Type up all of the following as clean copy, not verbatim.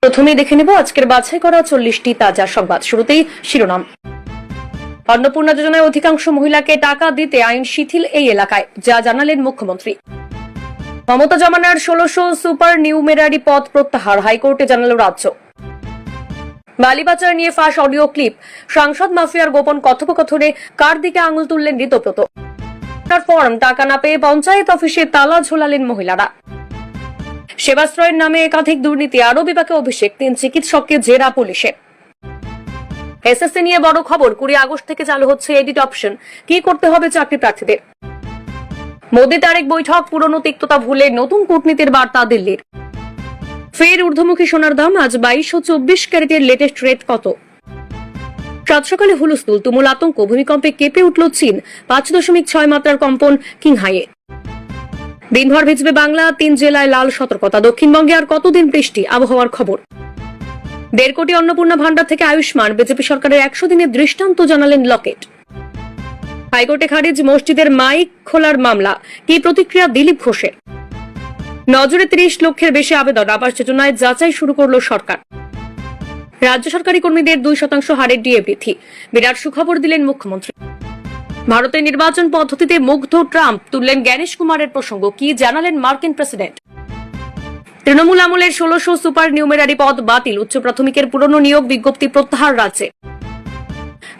প্রথমেই দেখে নেব আজকের বাছাই করা 40টি তাজা সংবাদ। শুরুতেই শিরোনাম। অন্নপূর্ণা যোজনায় অধিকাংশ মহিলাকে টাকা দিতে আইন শিথিল এই এলাকায়, যা জানালেন মুখ্যমন্ত্রী। মমতা জমানার 1600 সুপার নিউমেরারি পদ প্রত্যাহার, হাইকোর্টে জানাল রাজ্য। বালি পাচার নিয়ে ফাঁস অডিও ক্লিপ, সাংসদ মাফিয়ার গোপন কথোপকথনে কার দিকে আঙুল তুললেন ঋতব্রত। ফর্ম টাকা না পেয়ে পঞ্চায়েত অফিসে তালা ঝোলালেন মহিলারা। সেবাশ্রয়ের নামে একাধিক দুর্নীতি, আরও বিভাগে অভিষেক, 3 চিকিৎসককে জেরা পুলিশের। এসএসসি নিয়ে বড় খবর, 20 আগস্ট থেকে চালু হচ্ছে এডিট অপশন, কি করতে হবে চাকরি প্রার্থীদের। মোদি তারেক বৈঠক, পুরনো তিক্ততা ভুলে নতুন কূটনীতির বার্তা দিল্লির। ফের ঊর্ধ্বমুখী সোনার দাম, আজ 2224 ক্যারেটের লেটেস্ট রেট কত। সাত সকালে হুলস্থুল, তুমুল আতঙ্ক, ভূমিকম্পে কেঁপে উঠল চীন, 5.6 মাত্রার কম্পন কিংহাইয়ে। দিনভর ভিজবে বাংলা, 3 জেলায় লাল সতর্কতা। দক্ষিণবঙ্গে আর কতদিন বৃষ্টি, আবহাওয়ার খবর। 1.5 কোটি অন্নপূর্ণা ভান্ডার থেকে আয়ুষ্মান, বিজেপি সরকারের 100 দিনের দৃষ্টান্ত জানালেন লকেট। হাইকোর্টে খারিজ মসজিদের মাইক খোলার মামলা, কি প্রতিক্রিয়া দিলীপ ঘোষের। নজরে 30 লক্ষের বেশি আবেদন, আবাস যোজনায় যাচাই শুরু করল সরকার। রাজ্য সরকারি কর্মীদের 2% হারের ডিএ বৃদ্ধি, বিরাট সুখবর দিলেন মুখ্যমন্ত্রী। ভারতের নির্বাচন পদ্ধতিতে মুগ্ধ ট্রাম্প, তুললেন জ্ঞানেশ কুমারের প্রসঙ্গ, কি জানালেন মার্কিন প্রেসিডেন্ট। তৃণমূল আমলের 1600 সুপার নিউমেরারি পদ বাতিল, উচ্চ প্রাথমিকের পুরনো নিয়োগ বিজ্ঞপ্তি প্রত্যাহার রাজ্যে।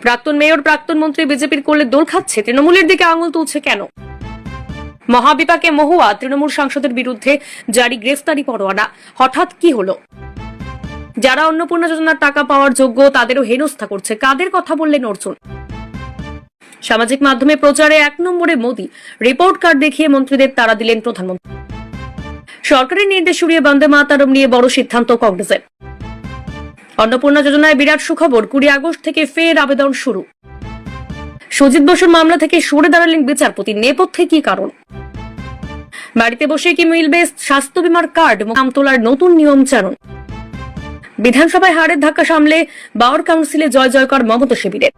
প্রাক্তন মেয়র, প্রাক্তন মন্ত্রী বিজেপির কোলে দোল খাচ্ছে, তৃণমূলের দিকে আঙুল তুলছে কেন। মহাবিপাকে মহুয়া, তৃণমূল সাংসদের বিরুদ্ধে জারি গ্রেফতারি পরোয়ানা, হঠাৎ কি হলো। যারা অন্নপূর্ণা যোজনার টাকা পাওয়ার যোগ্য তাদেরও হেনস্থা করছে, কাদের কথা বললেন অর্জুন। সামাজিক মাধ্যমে প্রচারে 1 নম্বরে মোদি, রিপোর্ট কার্ড দেখিয়ে মন্ত্রীদের তাড়া দিলেন প্রধানমন্ত্রী। সরকারের নির্দেশ উড়িয়ে বন্দে মাতরম নিয়ে বড় সিদ্ধান্ত কংগ্রেসের। অন্নপূর্ণা যোজনায় বিরাট সুখবর, 20 আগস্ট থেকে ফের আবেদন শুরু। সুজিত বসুর মামলা থেকে সরে দাঁড়ালেন বিচারপতি, নেপথ্যে কি কারণ। বাড়িতে বসে কি মিলবে স্বাস্থ্য বীমার কার্ড, নাম তোলার নতুন নিয়ম চালন। বিধানসভায় হারের ধাক্কা সামলে বাওর কাউন্সিলে জয় জয়কার মমতা শিবিরের।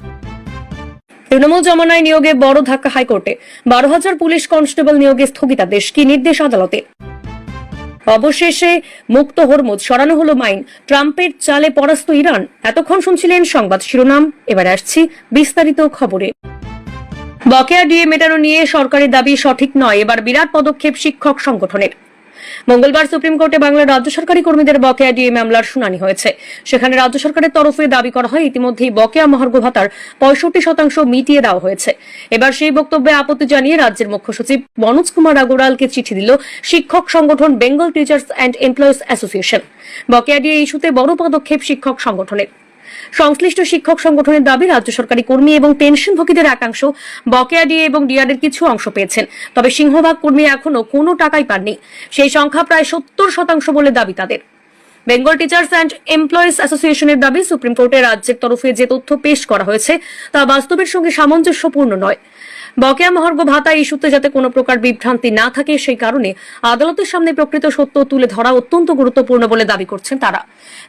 তৃণমূল জমানায় নিয়োগে বড় ধাক্কা হাইকোর্টে, 12,000 পুলিশ কনস্টেবল নিয়োগে স্থগিতাদেশ, কি নির্দেশ আদালতে। অবশেষে মুক্ত হরমুজ, সরানো হলো মাইন, ট্রাম্পের চালে পরাস্ত ইরান। এতক্ষণ শুনছিলেন সংবাদ শিরোনাম, এবার আসছি বিস্তারিত খবরে। বকেয়া ডিএ মেটানো নিয়ে সরকারের দাবি সঠিক নয়, এবার বিরাট পদক্ষেপ শিক্ষক সংগঠনের। মঙ্গলবার সুপ্রিম কোর্টে বাংলার রাজ্য সরকারি কর্মীদের বকেয়া ডিএ মামলার শুনানি হয়েছে। সেখানে রাজ্য সরকারের তরফে দাবি করা হয় ইতিমধ্যেই বকেয়া মহার্ঘ ভাতার 65% মিটিয়ে দেওয়া হয়েছে। এবার সেই বক্তব্যে আপত্তি জানিয়ে রাজ্যের মুখ্য সচিব মনোজ কুমার আগরওয়ালকে চিঠি দিল শিক্ষক সংগঠন Bengal teachers and employees association. বকেয়া ডিএ ইস্যুতে বড় পদক্ষেপ শিক্ষক সংগঠনের। সংশ্লিষ্ট শিক্ষক সংগঠনের দাবি, রাজ্য সরকারি কর্মী এবং পেনশনভোগীদের একাংশ বকেয়া ডিএ এবং ডিআর এর কিছু অংশ পেয়েছেন, তবে সিংহভাগ কর্মী এখনো কোনো টাকাই পাননি। সেই সংখ্যা প্রায় 70% বলে দাবি তাদের। বেঙ্গল টিচার্স অ্যান্ড এমপ্লয়িজ অ্যাসোসিয়েশনের দাবি, সুপ্রিম কোর্টে রাজ্যের তরফে যে তথ্য পেশ করা হয়েছে তা বাস্তবের সঙ্গে সামঞ্জস্যপূর্ণ নয়। বকেয়া মহার্ঘ ভাতা ইস্যুতে যাতে কোনো প্রকার বিভ্রান্তি না থাকে, সেই কারণে আদালতের সামনে প্রকৃত সত্য তুলে ধরা অত্যন্ত গুরুত্বপূর্ণ বলে দাবি করছেন তারা।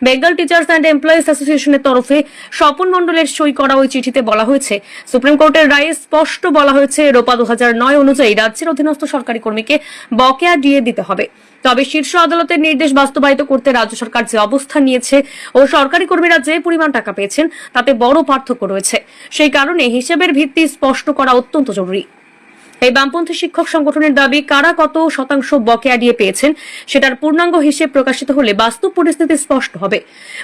বেঙ্গল টিচার্স অ্যান্ড এমপ্লয়িজ অ্যাসোসিয়েশনের তরফে স্বপন মণ্ডলের সই করা ওই চিঠিতে বলা হয়েছে, সুপ্রিম কোর্টের রায়ে স্পষ্ট বলা হয়েছে রোপা 2009 অনুযায়ী রাজ্যের অধীনস্থ সরকারি কর্মীকে বকেয়া ডিএ দিতে হবে। তবে শীর্ষ আদালতের নির্দেশ বাস্তবায়িত করতে রাজ্য সরকার যে অবস্থান নিয়েছে ও সরকারি কর্মীরা যে পরিমাণ টাকা পেয়েছেন তাতে বড় পার্থক্য রয়েছে। সেই কারণে হিসেবের ভিত্তি স্পষ্ট করা অত্যন্ত জরুরি। এই বামপন্থী শিক্ষক সংগঠনের দাবি, কারা কত শতাংশ বকেয়া ডিএ পেয়েছেন সেটার পূর্ণাঙ্গ হিসেব প্রকাশিত হলে বাস্তব পরিস্থিতি স্পষ্ট হবে।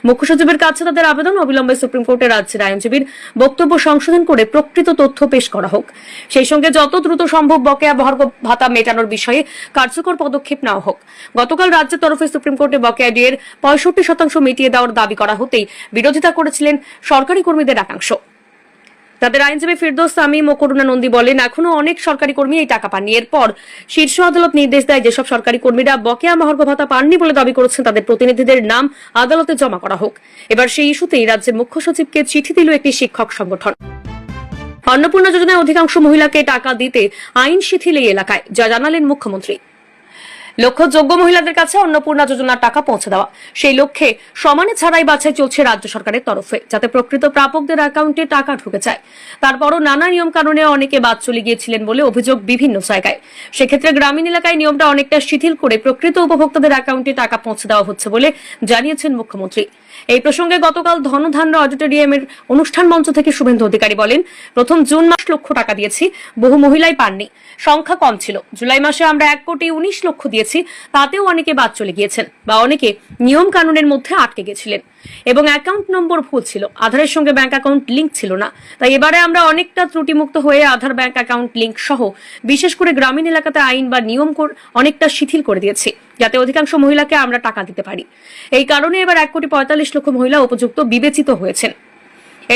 মুখ্য সচিবের কাছে তাদের আবেদন, অবিলম্বে সুপ্রিম কোর্টে রাজ্যের আইনজীবীর বক্তব্য সংশোধন করে প্রকৃত তথ্য পেশ করা হোক। সেই সঙ্গে যত দ্রুত সম্ভব বকেয়া মহার্ঘ ভাতা মেটানোর বিষয়ে কার্যকর পদক্ষেপ নেওয়া হোক। গতকাল রাজ্যের তরফে সুপ্রিম কোর্টে বকেয়া ডিএর 65% মিটিয়ে দেওয়ার দাবি করা হতেই বিরোধিতা করেছিলেন সরকারি কর্মীদের একাংশ। তাদের আইনজীবী ফিরদৌস তামিম ও করুণা নন্দী বলেন, এখনো অনেক সরকারি কর্মী এই টাকা পাননি। এরপর শীর্ষ আদালত নির্দেশ দেয় যেসব সরকারি কর্মীরা বকেয়া মহার্ঘ ভাতা পাননি বলে দাবি করেছেন তাদের প্রতিনিধিদের নাম আদালতে জমা করা হোক। এবার সেই ইস্যুতেই রাজ্যের মুখ্য সচিবকে চিঠি দিল একটি শিক্ষক সংগঠন। অন্নপূর্ণা যোজনায় অধিকাংশ মহিলাকে টাকা দিতে আইন শিথিল এই এলাকায়, যা জানালেন মুখ্যমন্ত্রী। লক্ষ্য যোগ্য মহিলাদের কাছে অন্নপূর্ণা যোজনার টাকা পৌঁছে দেওয়া। সেই লক্ষ্যে সমানে ছাড়াই বাছাই চলছে রাজ্য সরকারের তরফে, যাতে প্রকৃত প্রাপকদের অ্যাকাউন্টে টাকা ঢুকে যায়। তারপরও নানা নিয়ম কানুনে অনেকে বাদ চলে গিয়েছিলেন বলে অভিযোগ বিভিন্ন জায়গায়। সেক্ষেত্রে গ্রামীণ এলাকায় নিয়মটা অনেকটা শিথিল করে প্রকৃত উপভোক্তাদের অ্যাকাউন্টে টাকা পৌঁছে দেওয়া হচ্ছে বলে জানিয়েছেন মুখ্যমন্ত্রী। এই প্রসঙ্গে গতকাল ধনধান্য অডিটোরিয়ামের অনুষ্ঠান মঞ্চ থেকে শুভেন্দু অধিকারী বলেন, প্রথম জুন মাস লক্ষ টাকা দিয়েছি, বহু মহিলাই পাননি, সংখ্যা কম ছিল। জুলাই মাসে আমরা 1,19 লক্ষ দিয়েছি, তাতেও অনেকে বাদ চলে গিয়েছেন বা অনেকে নিয়ম কানুনের মধ্যে আটকে গেছিলেন এবং অ্যাকাউন্ট নম্বর ভুল ছিল, আধারের সঙ্গে ব্যাংক অ্যাকাউন্ট লিঙ্ক ছিল না। তাই এবারে আমরা অনেকটা ত্রুটিমুক্ত হয়ে আধার ব্যাংক অ্যাকাউন্ট লিঙ্ক সহ বিশেষ করে গ্রামীণ এলাকাতে আইন বা নিয়ম অনেকটা শিথিল করে দিয়েছি, যাতে অধিকাংশ মহিলাকে আমরা টাকা দিতে পারি। এই কারণে এবার 1,45 লক্ষ মহিলা উপযুক্ত বিবেচিত হয়েছেন।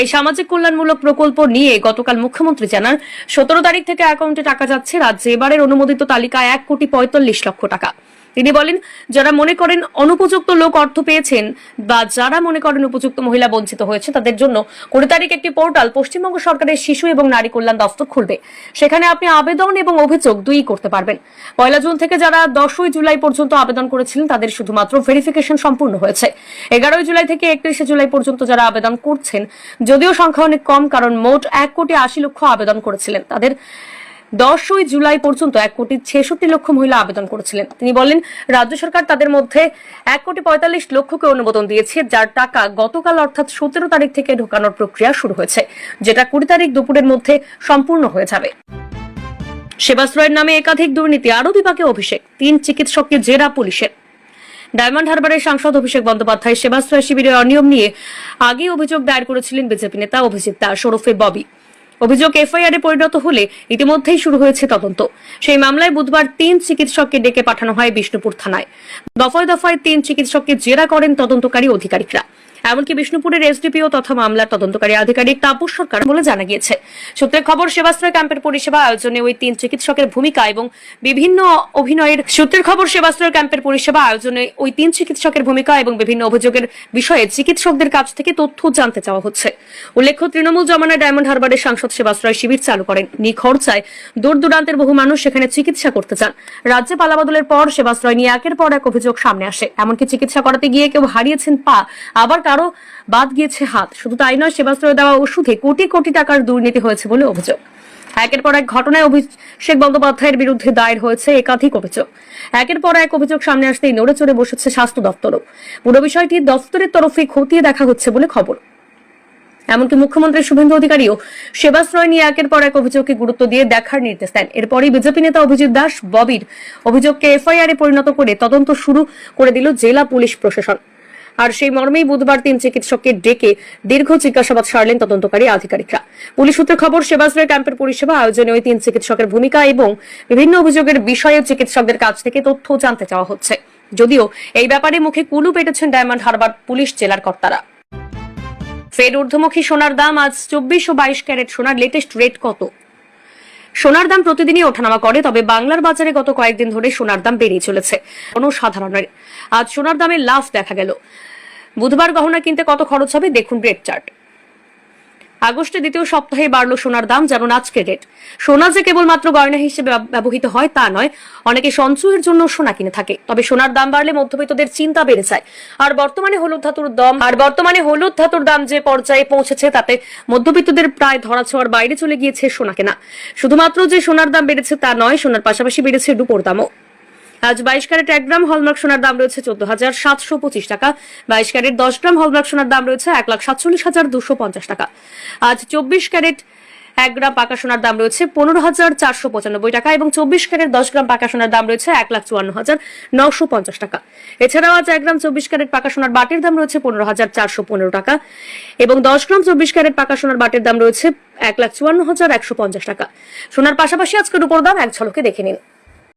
এই সামাজিক কল্যাণমূলক প্রকল্প নিয়ে গতকাল মুখ্যমন্ত্রী জানান, 17 তারিখ থেকে অ্যাকাউন্টে টাকা যাচ্ছে। রাজ্যে এবারের অনুমোদিত তালিকায় 1,45 লক্ষ টাকা। তিনি বলেন, যারা মনে করেন অনুপযুক্ত লোক অর্থ পেয়েছেন বা যারা মনে করেন উপযুক্ত মহিলা বঞ্চিত হয়েছে, তাদের জন্য 20 তারিখ একটি পোর্টাল পশ্চিমবঙ্গ সরকারের শিশু এবং নারী কল্যাণ দপ্তর খুলবে। সেখানে আপনি আবেদন এবং অভিযোগ দুই করতে পারবেন। 1 জুন থেকে যারা 10 জুলাই পর্যন্ত আবেদন করেছিলেন তাদের শুধুমাত্র ভেরিফিকেশন সম্পূর্ণ হয়েছে। 11 জুলাই থেকে 31 জুলাই পর্যন্ত যারা আবেদন করছেন, যদিও সংখ্যা অনেক কম, কারণ মোট 1,80,00,000 আবেদন করেছিলেন, তাদের 10 জুলাই পর্যন্ত 1,66,00,000 মহিলা আবেদন করেছিলেন। তিনি বলেন, রাজ্য সরকার তাদের মধ্যে 1,45,00,000কে অনুমোদন দিয়েছে, যার টাকা গতকাল অর্থাৎ 17 তারিখ থেকে ঢোকানোর প্রক্রিয়া শুরু হয়েছে, যেটা 20 তারিখ দুপুরের মধ্যে সম্পূর্ণ হয়ে যাবে। সেবাশ্রয়ের নামে একাধিক দুর্নীতি, আরও বিভাগে অভিষেক, 3 চিকিৎসককে জেরা পুলিশের। ডায়মন্ড হারবারের সাংসদ অভিষেক বন্দ্যোপাধ্যায় সেবাশ্রয় শিবিরের অনিয়ম নিয়ে আগে অভিযোগ দায়ের করেছিলেন বিজেপি নেতা অভিজিৎ দাস ওরফে ববি। অভিযোগ এফআইআর এ পরিণত হলে ইতিমধ্যেই শুরু হয়েছে তদন্ত। সেই মামলায় বুধবার 3 চিকিৎসককে ডেকে পাঠানো হয় বিষ্ণুপুর থানায়। দফায় দফায় 3 চিকিৎসককে জেরা করেন তদন্তকারী আধিকারিকরা। এমনকি বিষ্ণুপুরের এসডিপিও তথা মামলার তদন্তকারী আধিকারিক তাপস সরকার বলে জানা গিয়েছে। সূত্রের খবর, সেবাশ্রয় ক্যাম্পের পরিষেবা আয়োজনে ওই 3 চিকিৎসকের ভূমিকা এবং বিভিন্ন অভিযোগের বিষয়ে চিকিৎসকদের কাছ থেকে তথ্য জানতে চাওয়া হচ্ছে। উল্লেখ্য, তৃণমূল জমানায় ডায়মন্ড হারবারের সাংসদ সেবাশ্রয় শিবির চালু করেন। নিখরচায় দূর দূরান্তের বহু মানুষ সেখানে চিকিৎসা করতে চান। রাজ্যে পালাবদলের পর সেবাশ্রয় নিয়ে একের পর এক অভিযোগ সামনে আসে। এমনকি চিকিৎসা করাতে গিয়ে কেউ হারিয়েছেন পা, আবার কারো বাদ গিয়েছে হাত। শুধু তাই নয়, সেবাশ্রয় দেওয়া ওষুধে কোটি কোটি টাকার দুর্নীতি হয়েছে বলে অভিযোগ। একের পর এক ঘটনায় অভিষেক বন্দ্যোপাধ্যায়ের বিরুদ্ধে দায়ের হয়েছে একাধিক অভিযোগ। একের পর এক অভিযোগ সামনে আসতেই নড়ে চড়ে বসেছে স্বাস্থ্য দপ্তরও। পুরো বিষয়টি দপ্তরের তরফে খতিয়ে দেখা হচ্ছে বলে খবর। এমনকি মুখ্যমন্ত্রী শুভেন্দু অধিকারীও সেবাশ্রয় নিয়ে একের পর এক অভিযোগকে গুরুত্ব দিয়ে দেখার নির্দেশ দেন। এরপরই বিজেপি নেতা অভিজিৎ দাস ববির অভিযোগকে এফআইআর এ পরিণত করে তদন্ত শুরু করে দিল জেলা পুলিশ প্রশাসন। আর সেই মর্মেই বুধবার 3 চিকিৎসককে ডেকে দীর্ঘ জিজ্ঞাসাবাদ সারলেন তদন্তকারী আধিকারিকরা। পুলিশ সূত্রে খবর, সেবাশ্রয় ক্যাম্পের পরিষেবা আয়োজনে ওই 3 চিকিৎসকের ভূমিকা এবং বিভিন্ন অভিযোগের বিষয়ে চিকিৎসকদের কাছ থেকে তথ্য জানতে চাওয়া হচ্ছে। যদিও এই ব্যাপারে মুখে কুলু পেটেছেন ডায়মন্ড হারবার পুলিশ জেলার কর্তারা। ফের ঊর্ধ্বমুখী সোনার দাম। আজ 24 ও 22 ক্যারেট সোনার লেটেস্ট রেট কত? সোনার দাম প্রতিদিনই ওঠানামা করে, তবে বাংলার বাজারে গত কয়েকদিন ধরে সোনার দাম বেড়েই চলেছে। অসাধারণের আজ সোনার দামে লাফ দেখা গেল। বুধবার গহনা কিনতে কত খরচ হবে দেখুন রেট চার্ট। আগস্টের দ্বিতীয় সপ্তাহে বাড়লো সোনার দাম, যেমন আজকের রেট। সোনা যে কেবলমাত্র গয়না হিসেবে ব্যবহৃত হয় তা নয়, অনেকে সঞ্চয়ের জন্য সোনা কিনে থাকে। তবে সোনার দাম বাড়লে মধ্যবিত্তদের চিন্তা বেড়ে যায়। আর বর্তমানে হলুদ ধাতুর দাম যে পর্যায়ে পৌঁছেছে, তাতে মধ্যবিত্তদের প্রায় ধরাছোঁয়ার বাইরে চলে গিয়েছে সোনা কেনা। শুধুমাত্র যে সোনার দাম বেড়েছে তা নয়, সোনার পাশাপাশি বেড়েছে রূপোর দামও। আজ 22 ক্যারেট 1 গ্রাম হলমার্ক সোনার দাম রয়েছে 14,725 টাকা। 22 ক্যারেট 10 গ্রাম হলমার্ক সোনার দাম রয়েছে 1,47,250 টাকা। আজ 24 ক্যারেট 1 গ্রাম পাকা সোনার দাম রয়েছে 15,495 টাকা এবং 24 ক্যারেট 10 গ্রাম পাকা সোনার দাম রয়েছে 1,54,950 টাকা। এছাড়াও আজ 1 গ্রাম 24 ক্যারেট পাকা সোনার বাটির দাম রয়েছে 15,415 টাকা এবং 10 গ্রাম 24 ক্যারেট পাকা সোনার বাটির দাম রয়েছে 1,54,150 টাকা। সোনার পাশাপাশি আজকে রূপোর দাম এক ঝলকে দেখে নিন।